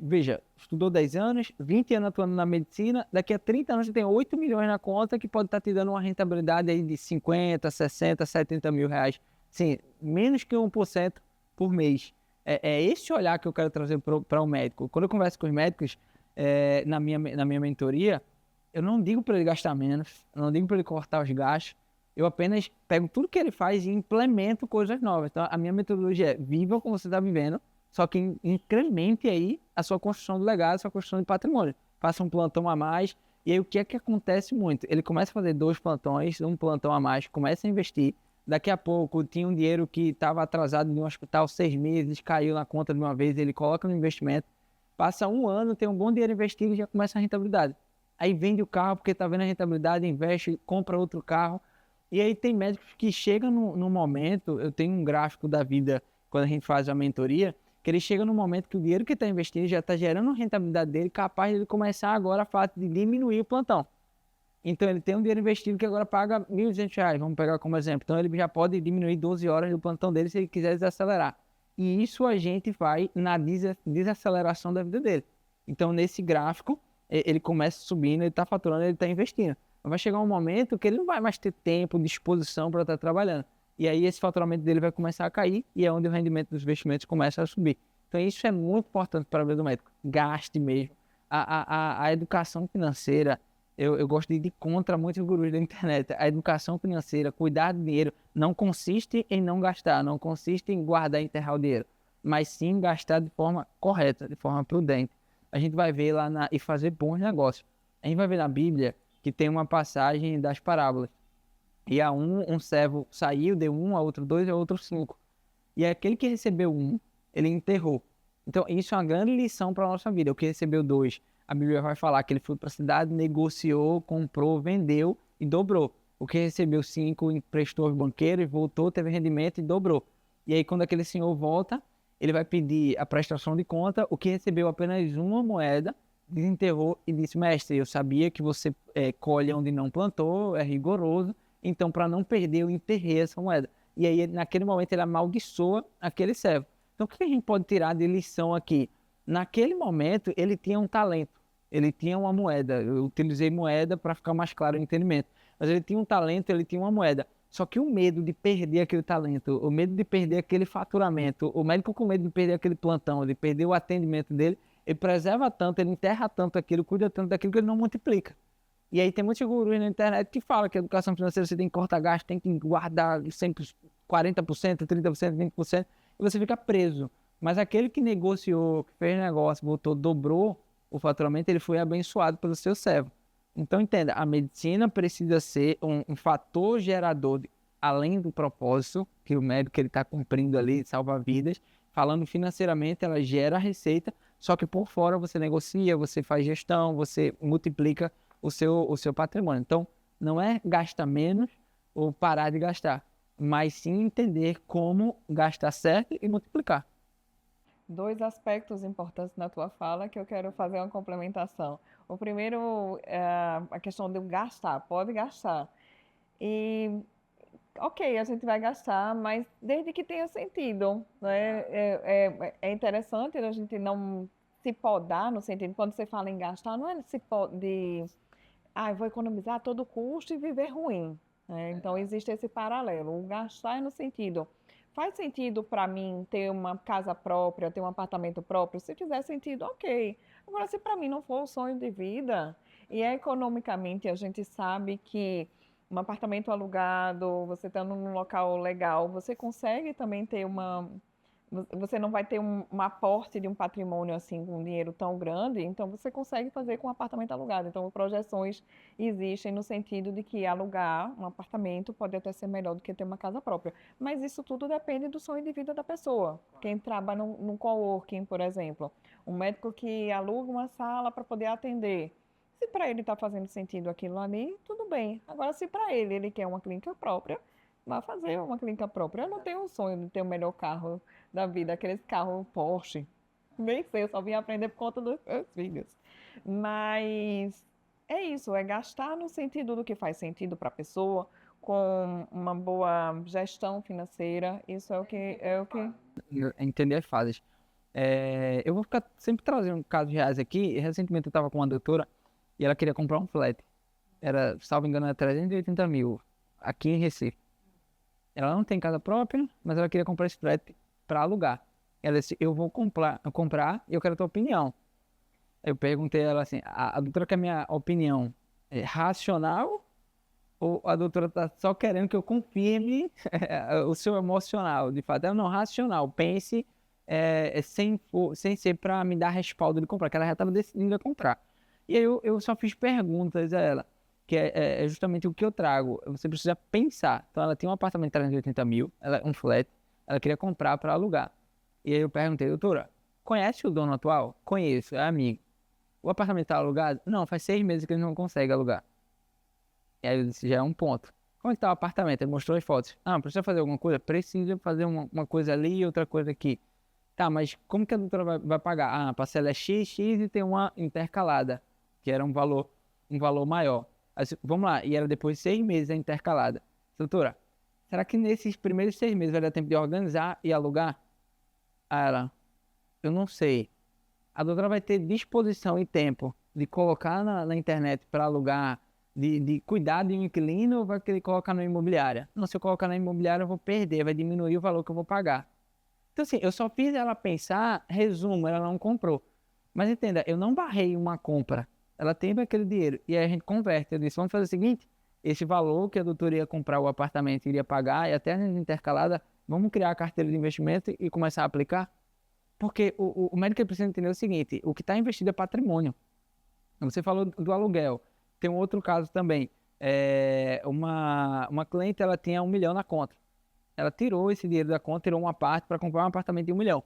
veja, estudou 10 anos, 20 anos atuando na medicina, daqui a 30 anos você tem 8 milhões na conta que pode estar te dando uma rentabilidade aí de 50, 60, 70 mil reais. Sim, menos que 1% por mês. É esse olhar que eu quero trazer para o médico. Quando eu converso com os médicos, na minha mentoria, eu não digo para ele gastar menos, eu não digo para ele cortar os gastos, eu apenas pego tudo que ele faz e implemento coisas novas. Então, a minha metodologia é: viva como você está vivendo, só que incremente aí a sua construção do legado, a sua construção de patrimônio. Faça um plantão a mais, e aí o que é que acontece muito? Ele começa a fazer 2 plantões, um plantão a mais, começa a investir, daqui a pouco tinha um dinheiro que estava atrasado em um hospital 6 meses, caiu na conta de uma vez, ele coloca no investimento, passa 1 ano, tem um bom dinheiro investido e já começa a rentabilidade. Aí vende o carro porque está vendo a rentabilidade, investe, compra outro carro. E aí tem médicos que chegam no momento, eu tenho um gráfico da vida, quando a gente faz a mentoria, que ele chega no momento que o dinheiro que está investindo já está gerando rentabilidade dele, capaz de ele começar agora a fato de diminuir o plantão. Então ele tem um dinheiro investido que agora paga R$ 1.200, vamos pegar como exemplo. Então ele já pode diminuir 12 horas do plantão dele se ele quiser desacelerar. E isso a gente vai na desaceleração da vida dele. Então nesse gráfico, ele começa subindo, ele está faturando, ele está investindo. Mas vai chegar um momento que ele não vai mais ter tempo, disposição para estar trabalhando. E aí esse faturamento dele vai começar a cair e é onde o rendimento dos investimentos começa a subir. Então isso é muito importante para a vida do médico. Gaste mesmo. A educação financeira, eu gosto de ir contra muitos gurus da internet. A educação financeira, cuidar do dinheiro, não consiste em não gastar, não consiste em guardar e enterrar o dinheiro, mas sim gastar de forma correta, de forma prudente. A gente vai ver lá e fazer bons negócios. A gente vai ver na Bíblia que tem uma passagem das parábolas. E a um servo saiu, deu 1, a outro 2, a outro 5. E aquele que recebeu 1, ele enterrou. Então, isso é uma grande lição para a nossa vida. O que recebeu 2, a Bíblia vai falar que ele foi para a cidade, negociou, comprou, vendeu e dobrou. O que recebeu 5, emprestou aos banqueiros, voltou, teve rendimento e dobrou. E aí, quando aquele senhor volta, ele vai pedir a prestação de conta. O que recebeu apenas 1 moeda, desenterrou e disse: mestre, eu sabia que você colhe onde não plantou, é rigoroso, então para não perder eu enterrei essa moeda. E aí naquele momento ele amaldiçoa aquele servo. Então o que a gente pode tirar de lição aqui? Naquele momento ele tinha um talento, ele tinha uma moeda, eu utilizei moeda para ficar mais claro o entendimento, mas ele tinha um talento, ele tinha uma moeda. Só que o medo de perder aquele talento, o medo de perder aquele faturamento, o médico com medo de perder aquele plantão, de perder o atendimento dele, ele preserva tanto, ele enterra tanto aquilo, cuida tanto daquilo que ele não multiplica. E aí tem muitos gurus na internet que falam que a educação financeira você tem que cortar gasto, tem que guardar sempre 40%, 30%, 20%, e você fica preso. Mas aquele que negociou, que fez negócio, botou, dobrou o faturamento, ele foi abençoado pelo seu servo. Então entenda, a medicina precisa ser um fator gerador, além do propósito que o médico está cumprindo ali, salva vidas. Falando financeiramente, ela gera receita, só que por fora você negocia, você faz gestão, você multiplica o seu patrimônio. Então, não é gastar menos ou parar de gastar, mas sim entender como gastar certo e multiplicar. 2 aspectos importantes na tua fala que eu quero fazer uma complementação. O primeiro é a questão de gastar, pode gastar. E, ok, a gente vai gastar, mas desde que tenha sentido, né? É interessante a gente não se podar no sentido, quando você fala em gastar, não é se de, eu vou economizar a todo custo e viver ruim, né? Então, existe esse paralelo. O gastar é no sentido, faz sentido para mim ter uma casa própria, ter um apartamento próprio? Se fizer sentido, ok. Agora, se para mim não for o sonho de vida, e economicamente a gente sabe que um apartamento alugado, você estando num local legal, você consegue também ter você não vai ter um aporte de um patrimônio assim, com um dinheiro tão grande, então você consegue fazer com um apartamento alugado. Então, projeções existem no sentido de que alugar um apartamento pode até ser melhor do que ter uma casa própria. Mas isso tudo depende do sonho de vida da pessoa. Quem trabalha no coworking, por exemplo, um médico que aluga uma sala para poder atender. Se para ele está fazendo sentido aquilo ali, tudo bem. Agora, se para ele quer uma clínica própria, vai fazer uma clínica própria. Eu não tenho um sonho de ter o melhor carro da vida, aqueles carros Porsche. Nem sei, eu só vim aprender por conta dos meus filhos. Mas é isso, é gastar no sentido do que faz sentido para a pessoa, com uma boa gestão financeira. Isso é o que. Entender as fases. Eu vou ficar sempre trazendo casos reais aqui. Recentemente eu estava com uma doutora e ela queria comprar um flat. Era, salvo engano, era 380 mil aqui em Recife. Ela não tem casa própria, mas ela queria comprar esse flat para alugar. Ela disse: eu vou comprar e eu quero a tua opinião. Eu perguntei a ela assim: a doutora quer minha opinião racional ou a doutora está só querendo que eu confirme o seu emocional? De fato, ela não, racional. Pense sem ser para me dar respaldo de comprar, que ela já estava decidida a comprar. E aí eu só fiz perguntas a ela, que é justamente o que eu trago. Você precisa pensar. Então ela tinha um apartamento de 380 mil, um flat, ela queria comprar para alugar. E aí eu perguntei, doutora, conhece o dono atual? Conheço, é amigo. O apartamento está alugado? Não, faz 6 meses que ele não consegue alugar. E aí eu disse, já é um ponto. Como é que tá o apartamento? Ele mostrou as fotos. Ah, precisa fazer alguma coisa? Precisa fazer uma coisa ali e outra coisa aqui. Tá, mas como que a doutora vai pagar? Ah, a parcela é X e tem uma intercalada, que era um valor maior. Aí, vamos lá, e era depois de 6 meses a intercalada. Doutora, será que nesses primeiros 6 meses vai dar tempo de organizar e alugar? Aí ela, eu não sei. A doutora vai ter disposição e tempo de colocar na internet para alugar, de cuidar de um inquilino, ou vai querer colocar na imobiliária? Não, se eu colocar na imobiliária eu vou perder, vai diminuir o valor que eu vou pagar. Então, assim, eu só fiz ela pensar, resumo, ela não comprou. Mas entenda, eu não barrei uma compra. Ela teve aquele dinheiro. E aí a gente converte. Eu disse, vamos fazer o seguinte, esse valor que a doutora ia comprar o apartamento, iria pagar, e até a intercalada, vamos criar a carteira de investimento e começar a aplicar? Porque o médico ele precisa entender o seguinte, o que está investido é patrimônio. Você falou do aluguel. Tem um outro caso também. Uma cliente, ela tinha 1 milhão na conta. Ela tirou esse dinheiro da conta, tirou uma parte para comprar um apartamento de 1 milhão.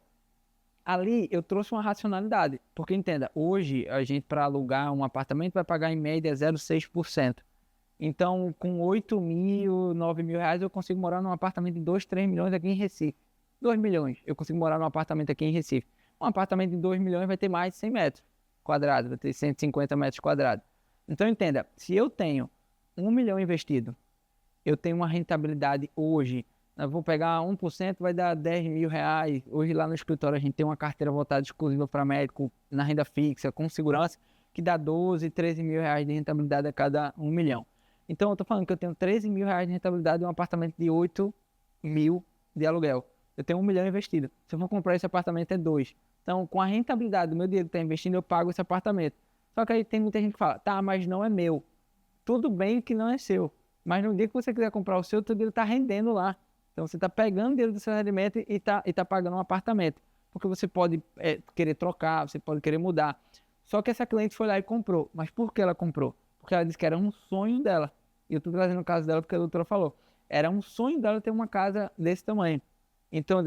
Ali eu trouxe uma racionalidade, porque entenda, hoje a gente para alugar um apartamento vai pagar em média 0,6%. Então, com 8 mil, 9 mil reais, eu consigo morar num apartamento de 2, 3 milhões aqui em Recife. 2 milhões, eu consigo morar num apartamento aqui em Recife. Um apartamento de 2 milhões vai ter mais de 100 metros quadrados, vai ter 150 metros quadrados. Então, entenda, se eu tenho 1 milhão investido, eu tenho uma rentabilidade hoje, eu vou pegar 1%, vai dar 10 mil reais. Hoje lá no escritório a gente tem uma carteira voltada exclusiva para médico na renda fixa, com segurança, que dá 12, 13 mil reais de rentabilidade a cada 1 milhão. Então eu estou falando que eu tenho 13 mil reais de rentabilidade em um apartamento de 8 mil de aluguel. Eu tenho 1 milhão investido. Se eu for comprar esse apartamento é 2. Então com a rentabilidade do meu dinheiro que está investindo, eu pago esse apartamento. Só que aí tem muita gente que fala, tá, mas não é meu. Tudo bem que não é seu. Mas no dia que você quiser comprar o seu dinheiro está rendendo lá. Então você está pegando dinheiro do seu rendimento e tá pagando um apartamento. Porque você pode querer trocar, você pode querer mudar. Só que essa cliente foi lá e comprou. Mas por que ela comprou? Porque ela disse que era um sonho dela. E eu estou trazendo o caso dela porque a doutora falou. Era um sonho dela ter uma casa desse tamanho. Então,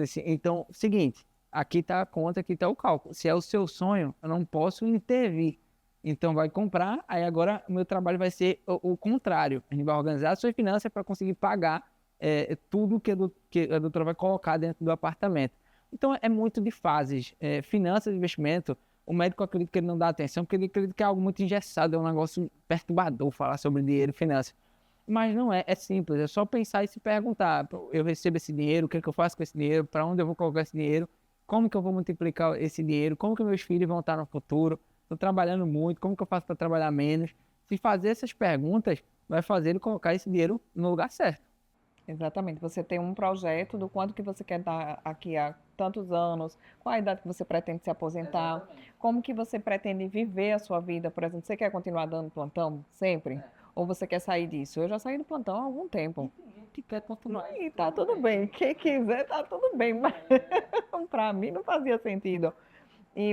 seguinte, aqui está a conta, aqui está o cálculo. Se é o seu sonho, eu não posso intervir. Então vai comprar, aí agora o meu trabalho vai ser o contrário. A gente vai organizar a sua finança para conseguir pagar tudo que a doutora vai colocar dentro do apartamento. Então é muito de fases. Finanças, investimento, o médico acredita que ele não dá atenção, porque ele acredita que é algo muito engessado, é um negócio perturbador falar sobre dinheiro e finanças. Mas não é simples, é só pensar e se perguntar, eu recebo esse dinheiro, o que é que eu faço com esse dinheiro, para onde eu vou colocar esse dinheiro, como que eu vou multiplicar esse dinheiro, como que meus filhos vão estar no futuro, estou trabalhando muito, como que eu faço para trabalhar menos? Se fazer essas perguntas, vai fazer ele colocar esse dinheiro no lugar certo. Exatamente. Você tem um projeto do quanto que você quer dar aqui a tantos anos, qual a idade que você pretende se aposentar, como que você pretende viver a sua vida, por exemplo, você quer continuar dando plantão sempre? Ou você quer sair disso? Eu já saí do plantão há algum tempo. Que quer continuar. E tá tudo bem. Quem quiser, tá tudo bem. Mas para mim não fazia sentido. E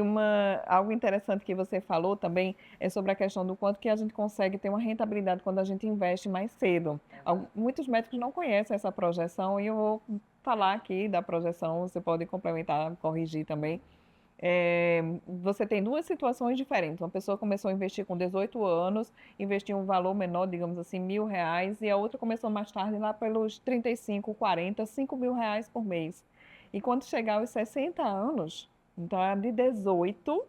algo interessante que você falou também é sobre a questão do quanto que a gente consegue ter uma rentabilidade quando a gente investe mais cedo. Muitos médicos não conhecem essa projeção e eu vou falar aqui da projeção, você pode complementar, corrigir também. Você tem duas situações diferentes. Uma pessoa começou a investir com 18 anos, investiu um valor menor, digamos assim, R$ 1.000, e a outra começou mais tarde, lá pelos 35, 40, R$ 5.000 por mês. E quando chegar aos 60 anos, então a de 18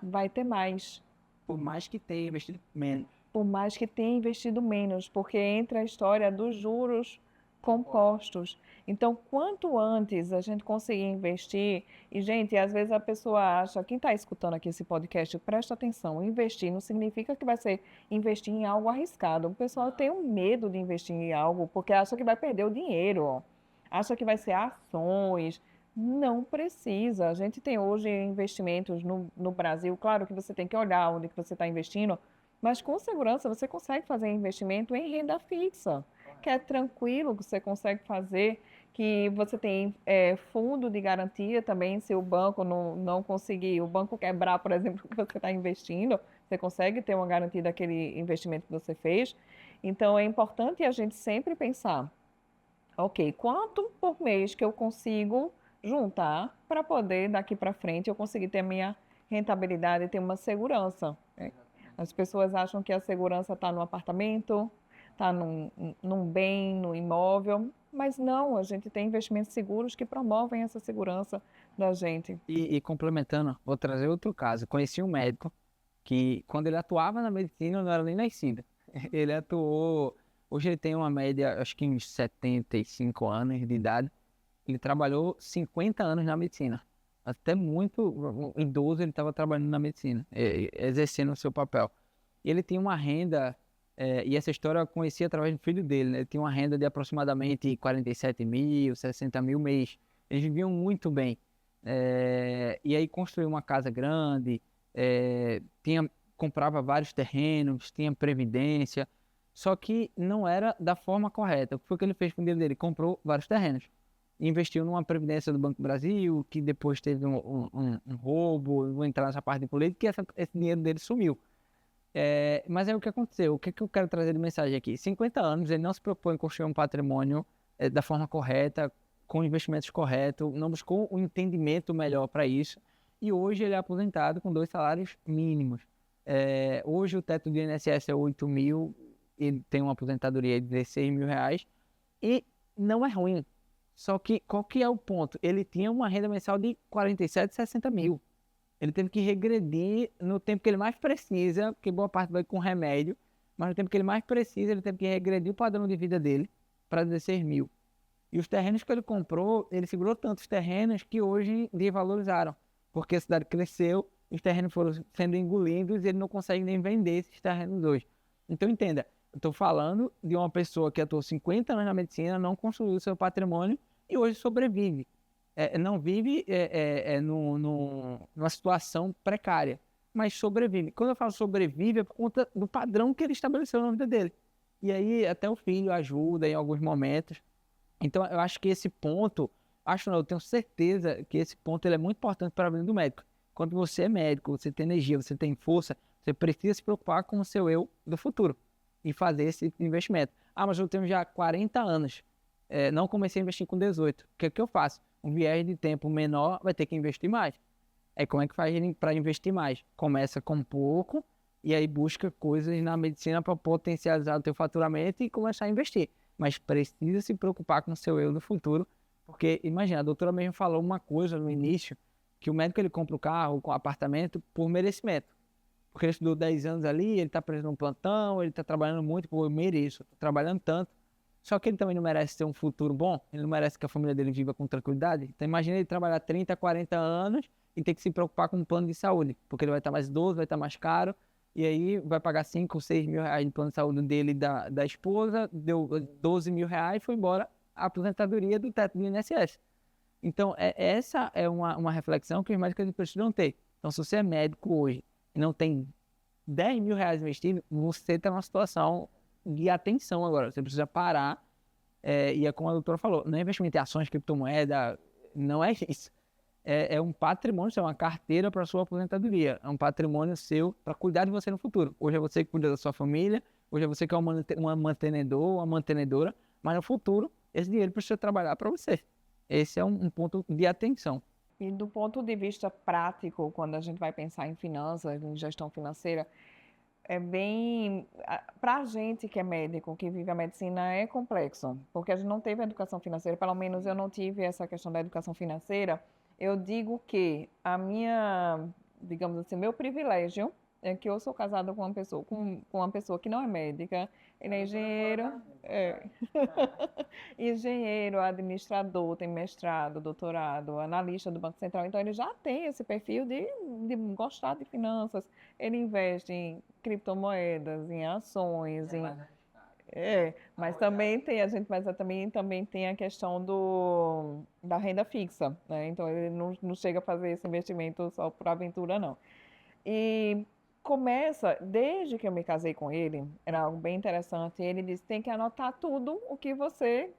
vai ter mais. Por mais que tenha investido menos. Por mais que tenha investido menos, porque entra a história dos juros compostos. Então, quanto antes a gente conseguir investir, e gente, às vezes a pessoa acha, quem está escutando aqui esse podcast, presta atenção, investir não significa que vai ser investir em algo arriscado. O pessoal tem um medo de investir em algo, porque acha que vai perder o dinheiro, acha que vai ser ações. Não precisa. A gente tem hoje investimentos no Brasil, claro que você tem que olhar onde que você está investindo, mas com segurança você consegue fazer investimento em renda fixa, que é tranquilo, que você consegue fazer, que você tem fundo de garantia também, se o banco não conseguir, o banco quebrar, por exemplo, que você está investindo, você consegue ter uma garantia daquele investimento que você fez. Então, é importante a gente sempre pensar, ok, quanto por mês que eu consigo juntar para poder, daqui para frente, eu conseguir ter a minha rentabilidade e ter uma segurança, né? As pessoas acham que a segurança está no apartamento, está num bem, no imóvel, mas não, a gente tem investimentos seguros que promovem essa segurança da gente. E complementando, vou trazer outro caso. Conheci um médico que, quando ele atuava na medicina, eu não era nem nascido. Ele atuou, hoje ele tem uma média, acho que uns 75 anos de idade. Ele trabalhou 50 anos na medicina. Até muito idoso ele estava trabalhando na medicina, exercendo o seu papel. E ele tinha uma renda, e essa história eu conheci através do filho dele, né? Ele tinha uma renda de aproximadamente 47 mil, 60 mil mês. Eles viviam muito bem. E aí construiu uma casa grande, comprava vários terrenos, tinha previdência, só que não era da forma correta. O que foi que ele fez com o dinheiro dele? Comprou vários terrenos. Investiu numa previdência do Banco do Brasil, que depois teve um roubo, vou entrar nessa parte de política, que esse dinheiro dele sumiu. Mas aí o que aconteceu? O que eu quero trazer de mensagem aqui? 50 anos, ele não se propôs em construir um patrimônio da forma correta, com investimentos corretos, não buscou um entendimento melhor para isso, e hoje ele é aposentado com 2 salários mínimos. Hoje o teto do INSS é 8 mil, ele tem uma aposentadoria de 16 mil reais, e não é ruim. Só que qual que é o ponto? Ele tinha uma renda mensal de 47, 60 mil. Ele teve que regredir no tempo que ele mais precisa, porque boa parte vai com remédio, mas no tempo que ele mais precisa, ele teve que regredir o padrão de vida dele para 16 mil. E os terrenos que ele comprou, ele segurou tantos terrenos que hoje desvalorizaram, porque a cidade cresceu, os terrenos foram sendo engolidos e ele não consegue nem vender esses terrenos hoje. Então entenda, eu estou falando de uma pessoa que atuou 50 anos na medicina, não construiu seu patrimônio e hoje sobrevive. Não vive numa situação precária, mas sobrevive. Quando eu falo sobrevive, é por conta do padrão que ele estabeleceu na vida dele. E aí até o filho ajuda em alguns momentos. Então eu acho que esse ponto, acho não, eu tenho certeza que esse ponto ele é muito importante para a vida do médico. Quando você é médico, você tem energia, você tem força, você precisa se preocupar com o seu eu do futuro e fazer esse investimento. Ah, mas eu tenho já 40 anos, não comecei a investir com 18. O que é que eu faço? Um viés de tempo menor vai ter que investir mais. Como é que faz para investir mais? Começa com pouco e aí busca coisas na medicina para potencializar o teu faturamento e começar a investir. Mas precisa se preocupar com o seu eu no futuro, porque imagina, a doutora mesmo falou uma coisa no início, que o médico ele compra o carro, o apartamento por merecimento. Porque ele estudou 10 anos ali, ele está preso num plantão, ele está trabalhando muito, pô, eu mereço, estou trabalhando tanto. Só que ele também não merece ter um futuro bom, ele não merece que a família dele viva com tranquilidade. Então imagina ele trabalhar 30, 40 anos e ter que se preocupar com um plano de saúde, porque ele vai estar mais idoso, vai estar mais caro, e aí vai pagar 5 ou 6 mil reais de plano de saúde dele e da esposa, deu 12 mil reais e foi embora a aposentadoria do teto do INSS. Então essa é uma reflexão que os médicos precisam ter. Então se você é médico hoje e não tem 10 mil reais investido, você está numa situação de atenção agora. Você precisa parar, e é como a doutora falou, não é investimento em ações, criptomoeda, não é isso. É um patrimônio, é uma carteira para a sua aposentadoria. É um patrimônio seu para cuidar de você no futuro. Hoje é você que cuida da sua família, hoje é você que é uma mantenedor, uma mantenedora, mas no futuro esse dinheiro precisa trabalhar para você. Esse é um ponto de atenção. E do ponto de vista prático, quando a gente vai pensar em finanças, em gestão financeira, é bem. Para a gente que é médico, que vive a medicina, é complexo, porque a gente não teve educação financeira, pelo menos eu não tive essa questão da educação financeira. Eu digo que digamos assim, meu privilégio é que eu sou casada com uma pessoa que não é médica, ele é engenheiro, engenheiro, administrador, tem mestrado, doutorado, analista do Banco Central, então ele já tem esse perfil de gostar de finanças, ele investe em criptomoedas, em ações, mas também tem também tem a questão da renda fixa, né? Então ele não chega a fazer esse investimento só por aventura, não. E desde que eu me casei com ele, era algo bem interessante. Ele disse: tem que anotar tudo o que você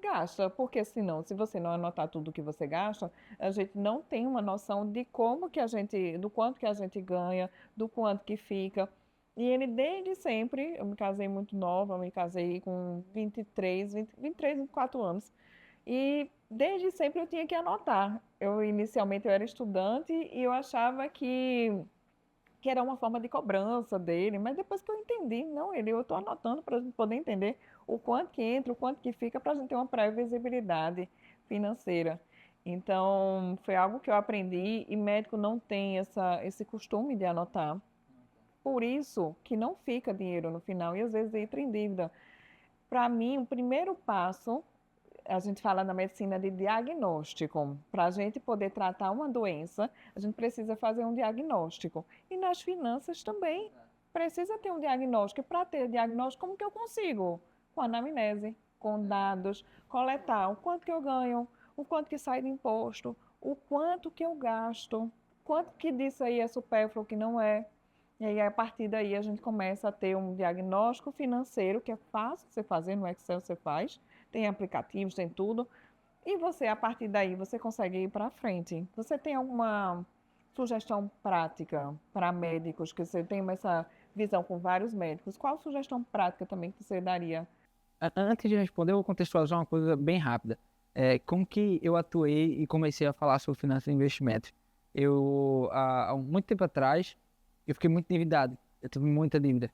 gasta, porque senão, se você não anotar tudo que você gasta, a gente não tem uma noção de como que a gente, do quanto que a gente ganha, do quanto que fica. E ele desde sempre, eu me casei muito nova, eu me casei com 23, 24 anos. E desde sempre eu tinha que anotar. Inicialmente eu era estudante e eu achava que era uma forma de cobrança dele, mas depois que eu entendi, não, eu estou anotando para a gente poder entender o quanto que entra, o quanto que fica, para a gente ter uma previsibilidade financeira. Então, foi algo que eu aprendi e médico não tem esse costume de anotar. Por isso que não fica dinheiro no final e às vezes entra em dívida. Para mim, o primeiro passo a gente fala na medicina de diagnóstico. Para a gente poder tratar uma doença, a gente precisa fazer um diagnóstico. E nas finanças também precisa ter um diagnóstico. E para ter diagnóstico, como que eu consigo? Com anamnese, com dados, coletar o quanto que eu ganho, o quanto que sai de imposto, o quanto que eu gasto, quanto que disso aí é supérfluo, que não é. E aí, a partir daí, a gente começa a ter um diagnóstico financeiro, que é fácil você fazer, no Excel você faz, tem aplicativos, tem tudo. E você, a partir daí, você consegue ir para frente. Você tem alguma sugestão prática para médicos, que você tem essa visão com vários médicos? Qual sugestão prática também que você daria? Antes de responder, eu vou contextualizar uma coisa bem rápida. Como que eu atuei e comecei a falar sobre finanças e investimentos? Há muito tempo atrás, eu fiquei muito endividado. Eu tive muita dívida.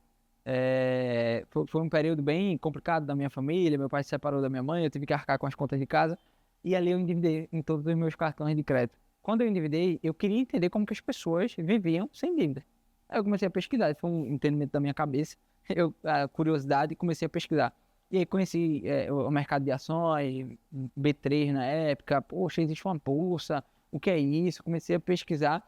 Foi um período bem complicado da minha família. Meu pai se separou da minha mãe, eu tive que arcar com as contas de casa. E ali eu endividei em todos os meus cartões de crédito. Quando eu endividei, eu queria entender como que as pessoas viviam sem dívida. Aí eu comecei a pesquisar, foi um entendimento da minha cabeça. A curiosidade, comecei a pesquisar. E aí conheci o mercado de ações, B3 na época. Poxa, existe uma bolsa, o que é isso? Comecei a pesquisar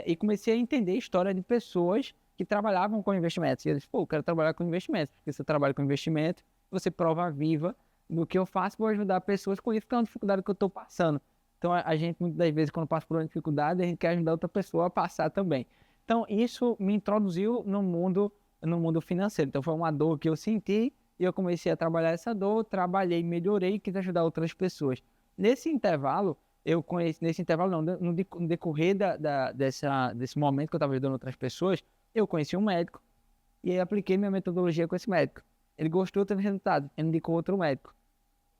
e comecei a entender a história de pessoas que trabalhavam com investimentos. E eu disse, pô, eu quero trabalhar com investimentos, porque se eu trabalho com investimento, você prova viva do que eu faço, vou ajudar pessoas com isso, que é uma dificuldade que eu estou passando. Então, a gente, muitas das vezes, quando passa por uma dificuldade, a gente quer ajudar outra pessoa a passar também. Então, isso me introduziu no mundo financeiro. Então, foi uma dor que eu senti e eu comecei a trabalhar essa dor, trabalhei, melhorei e quis ajudar outras pessoas. Nesse intervalo, no decorrer desse momento que eu estava ajudando outras pessoas, eu conheci um médico e aí apliquei minha metodologia com esse médico. Ele gostou, teve resultado. Ele indicou outro médico.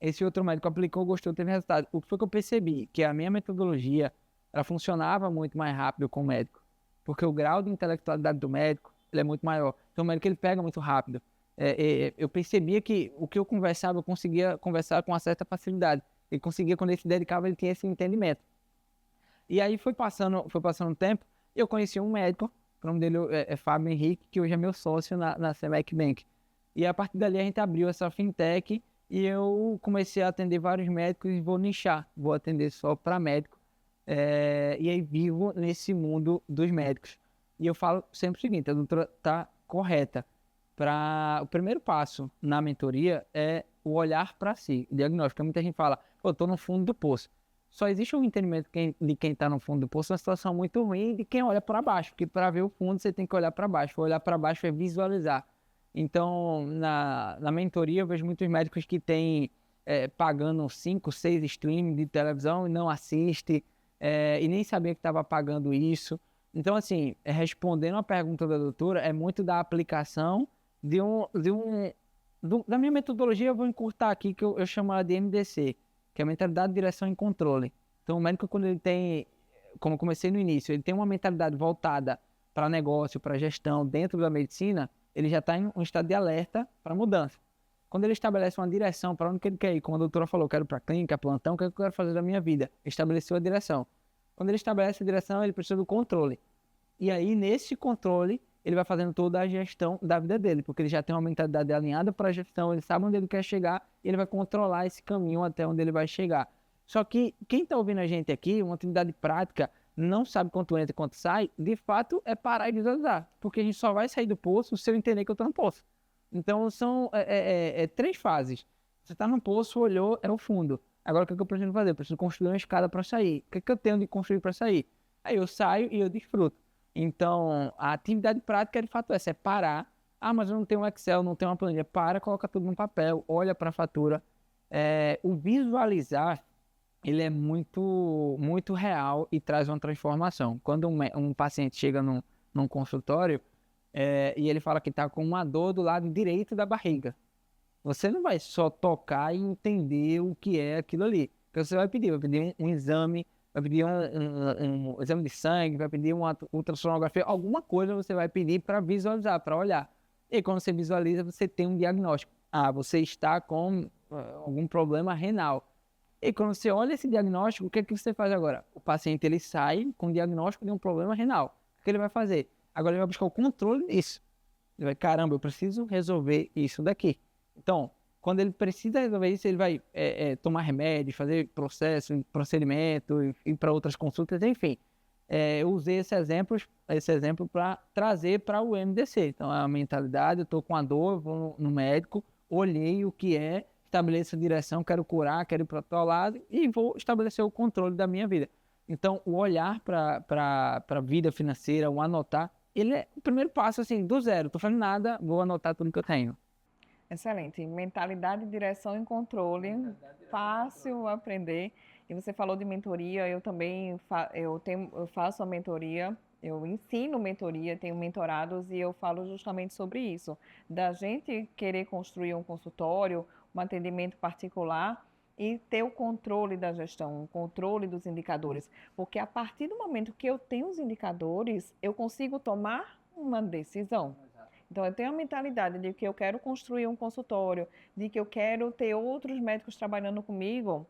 Esse outro médico aplicou, gostou, teve resultado. O que foi que eu percebi? Que a minha metodologia, ela funcionava muito mais rápido com o médico. Porque o grau de intelectualidade do médico, ele é muito maior. Então o médico, ele pega muito rápido. Eu percebia que o que eu conversava, eu conseguia conversar com uma certa facilidade. Ele conseguia, quando ele se dedicava, ele tinha esse entendimento. E aí foi passando um tempo, e eu conheci um médico, o nome dele é Fábio Henrique, que hoje é meu sócio na Semec Bank. E a partir dali a gente abriu essa fintech e eu comecei a atender vários médicos e vou nichar, vou atender só para médico. E aí vivo nesse mundo dos médicos. E eu falo sempre o seguinte, a doutora está correta. O primeiro passo na mentoria é o olhar para si, o diagnóstico. Muita gente fala, eu estou no fundo do poço. Só existe um entendimento de quem está no fundo do poço, uma situação muito ruim, de quem olha para baixo, porque para ver o fundo você tem que olhar para baixo. Olhar para baixo é visualizar. Então, na mentoria, eu vejo muitos médicos que têm pagando 5, 6 streams de televisão e não assiste, e nem sabia que estava pagando isso. Então, assim, respondendo a pergunta da doutora, é muito da aplicação da minha metodologia. Eu vou encurtar aqui, que eu chamo ela de MDC, que é a mentalidade, direção e controle. Então, o médico, quando ele tem, como eu comecei no início, ele tem uma mentalidade voltada para negócio, para gestão dentro da medicina, ele já está em um estado de alerta para mudança. Quando ele estabelece uma direção para onde que ele quer ir, como a doutora falou, quero para clínica, plantão, o que eu quero fazer da minha vida? Estabeleceu a direção. Quando ele estabelece a direção, ele precisa do controle. E aí, nesse controle, ele vai fazendo toda a gestão da vida dele, porque ele já tem uma mentalidade alinhada para a gestão, ele sabe onde ele quer chegar e ele vai controlar esse caminho até onde ele vai chegar. Só que quem está ouvindo a gente aqui, uma atividade prática, não sabe quanto entra e quanto sai, de fato é parar e visualizar, porque a gente só vai sair do poço se eu entender que eu estou no poço. Então são 3 fases. Você está no poço, olhou, é o fundo. Agora o que eu preciso fazer? Eu preciso construir uma escada para sair. O que eu tenho de construir para sair? Aí eu saio e eu desfruto. Então a atividade prática de fato é essa, é parar. Ah, mas eu não tenho um Excel, não tenho uma planilha. Para, coloca tudo no papel, olha para a fatura, O visualizar, ele é muito, muito real e traz uma transformação. Quando um paciente chega num consultório e ele fala que está com uma dor do lado direito da barriga, você não vai só tocar e entender o que é aquilo ali. Porque você vai pedir um exame, vai pedir um exame de sangue, vai pedir uma ultrassonografia, alguma coisa você vai pedir para visualizar, para olhar. E quando você visualiza, você tem um diagnóstico. Você está com algum problema renal. E quando você olha esse diagnóstico, o que é que você faz agora? O paciente ele sai com o diagnóstico de um problema renal. O que ele vai fazer? Agora ele vai buscar o controle disso. Ele vai, caramba, eu preciso resolver isso daqui. Então, quando ele precisa resolver isso, ele vai tomar remédio, fazer procedimento, ir para outras consultas, enfim. Eu usei esse exemplo para trazer para o MDC. Então, a mentalidade, eu estou com a dor, eu vou no médico, olhei o que é, estabeleço a direção, quero curar, quero ir para outro lado e vou estabelecer o controle da minha vida. Então, o olhar para a vida financeira, o anotar, ele é o primeiro passo, assim, do zero. Estou fazendo nada, vou anotar tudo que eu tenho. Excelente. Mentalidade, direção e controle. Fácil aprender. E você falou de mentoria, eu também eu faço a mentoria, eu ensino mentoria, tenho mentorados e eu falo justamente sobre isso, da gente querer construir um consultório, um atendimento particular e ter o controle da gestão, o controle dos indicadores, porque a partir do momento que eu tenho os indicadores, eu consigo tomar uma decisão. Então, eu tenho a mentalidade de que eu quero construir um consultório, de que eu quero ter outros médicos trabalhando comigo.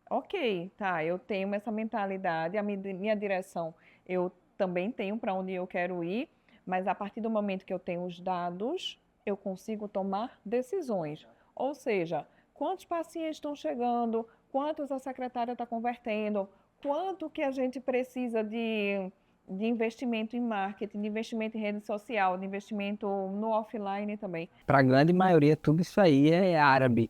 Ok, tá, eu tenho essa mentalidade, a minha direção eu também tenho para onde eu quero ir, mas a partir do momento que eu tenho os dados, eu consigo tomar decisões. Ou seja, quantos pacientes estão chegando, quantos a secretária está convertendo, quanto que a gente precisa de investimento em marketing, de investimento em rede social, de investimento no offline também. Para a grande maioria, tudo isso aí é árabe.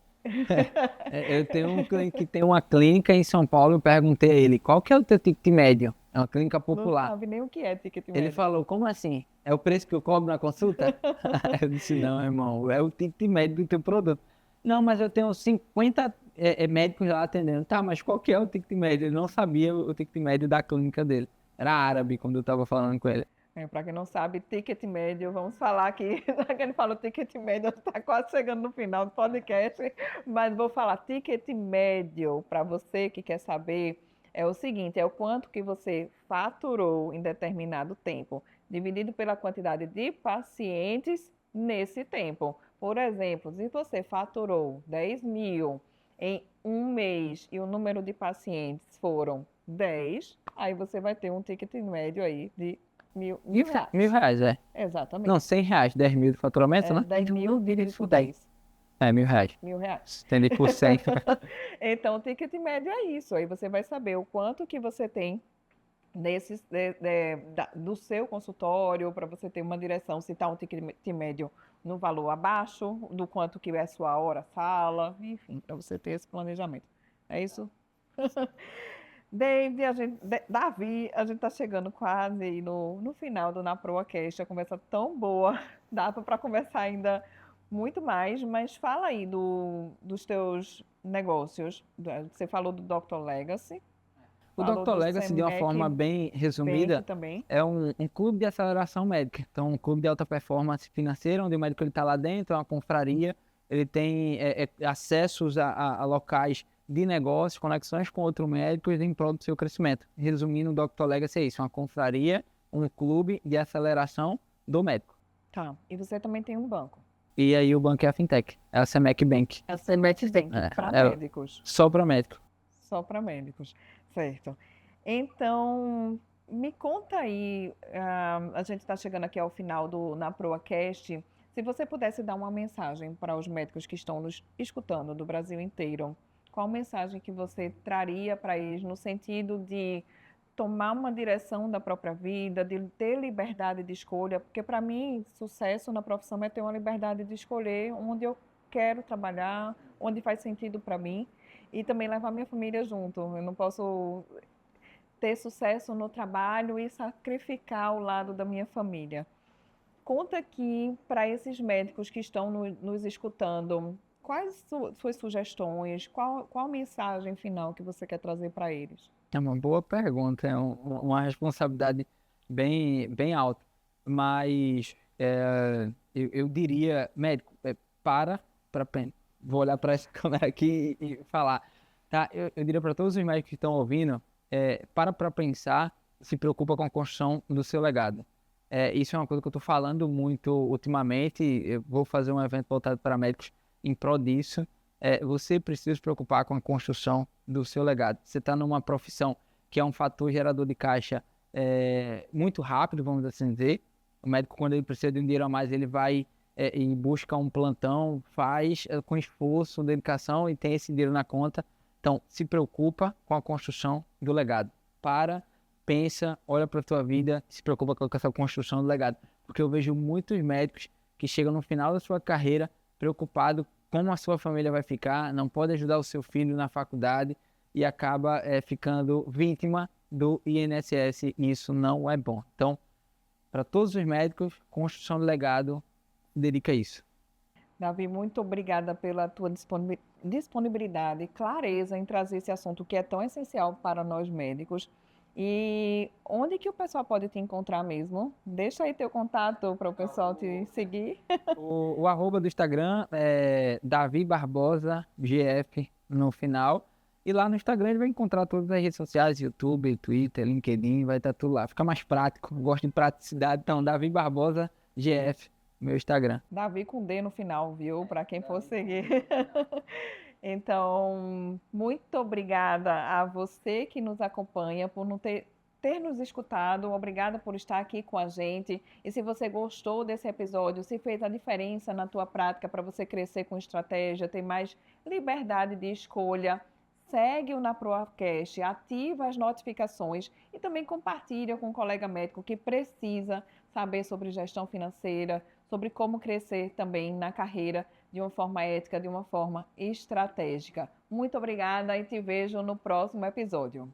Eu tenho um cliente que tem uma clínica em São Paulo, eu perguntei a ele, qual que é o teu ticket médio? É uma clínica Não popular. sabe nem o que é ticket Ele médio. falou, como assim? É o preço que eu cobro na consulta? Eu disse, não, irmão, é o ticket médio do teu produto. Não, mas eu tenho 50 médicos lá atendendo. Tá, mas qual que é o ticket médio? Ele não sabia o ticket médio da clínica dele. Era árabe quando eu estava falando com ele. Para quem não sabe, ticket médio, vamos falar aqui, já que ele falou ticket médio, está quase chegando no final do podcast, mas vou falar ticket médio para você que quer saber, é o seguinte, é o quanto que você faturou em determinado tempo, dividido pela quantidade de pacientes nesse tempo. Por exemplo, se você faturou 10 mil em um mês e o número de pacientes foram 10, aí você vai ter um ticket médio aí de mil reais. R$ 1.000, é. Não, Exatamente. R$ 100, 10 mil de faturamento, né? 10 mil dividido por 10. R$ 1.000. R$ 1.000. Entendi por 100. Então, o ticket médio é isso. Aí você vai saber o quanto que você tem do seu consultório, para você ter uma direção, se está um ticket médio no valor abaixo, do quanto que é a sua hora sala, enfim, para você ter esse planejamento. É isso? Davi, a gente está chegando quase aí no final do NaProAcast, a conversa tão boa, dá para conversar ainda muito mais, mas fala aí dos teus negócios. Você falou do Dr. Legacy, O falou Dr. do Legacy, de uma forma Semec bem Bank resumida, também. é um clube de aceleração médica. Então, um clube de alta performance financeira, onde o médico está lá dentro, é uma confraria, ele tem acessos a locais de negócio, conexões com outros médicos em prol do seu crescimento. Resumindo, o Dr. Legacy é isso, uma confraria, um clube de aceleração do médico. Tá. E você também tem um banco. E aí o banco é a Fintech, é a Semec Bank. A Semec Bank, para médicos. Só para médico. Só para médicos, certo. Então, me conta aí, a gente está chegando aqui ao final do NaProAcast, se você pudesse dar uma mensagem para os médicos que estão nos escutando do Brasil inteiro, qual mensagem que você traria para eles no sentido de tomar uma direção da própria vida, de ter liberdade de escolha? Porque para mim, sucesso na profissão é ter uma liberdade de escolher onde eu quero trabalhar, onde faz sentido para mim e também levar minha família junto. Eu não posso ter sucesso no trabalho e sacrificar o lado da minha família. Conta aqui para esses médicos que estão nos escutando, quais suas sugestões? Qual mensagem final que você quer trazer para eles? É uma boa pergunta, é uma responsabilidade bem alta. Mas eu diria, médico, vou olhar para essa câmera aqui e falar, tá? Eu diria para todos os médicos que estão ouvindo, para pensar, se preocupa com a construção do seu legado. Isso é uma coisa que eu estou falando muito ultimamente. Eu vou fazer um evento voltado para médicos em prol disso. Você precisa se preocupar com a construção do seu legado. Você está numa profissão que é um fator gerador de caixa muito rápido, vamos assim dizer. O médico, quando ele precisa de um dinheiro a mais, ele vai e busca um plantão, faz com esforço, dedicação e tem esse dinheiro na conta. Então, se preocupa com a construção do legado. Pensa, olha para a tua vida, se preocupa com essa construção do legado. Porque eu vejo muitos médicos que chegam no final da sua carreira preocupado como a sua família vai ficar, não pode ajudar o seu filho na faculdade e acaba ficando vítima do INSS, e isso não é bom. Então, para todos os médicos, construção do legado, dedica a isso. Davi, muito obrigada pela tua disponibilidade e clareza em trazer esse assunto que é tão essencial para nós médicos. E onde que o pessoal pode te encontrar mesmo? Deixa aí teu contato para o pessoal te seguir. O arroba do Instagram é Davi Barbosa GF no final. E lá no Instagram ele vai encontrar todas as redes sociais, YouTube, Twitter, LinkedIn, vai estar tudo lá. Fica mais prático, gosto de praticidade. Então, Davi Barbosa GF, meu Instagram. Davi com D no final, viu? Para quem for seguir. Então, muito obrigada a você que nos acompanha por não ter nos escutado. Obrigada por estar aqui com a gente. E se você gostou desse episódio, se fez a diferença na tua prática para você crescer com estratégia, ter mais liberdade de escolha, segue o NaProAcast, ativa as notificações e também compartilha com um colega médico que precisa saber sobre gestão financeira, sobre como crescer também na carreira de uma forma ética, de uma forma estratégica. Muito obrigada e te vejo no próximo episódio.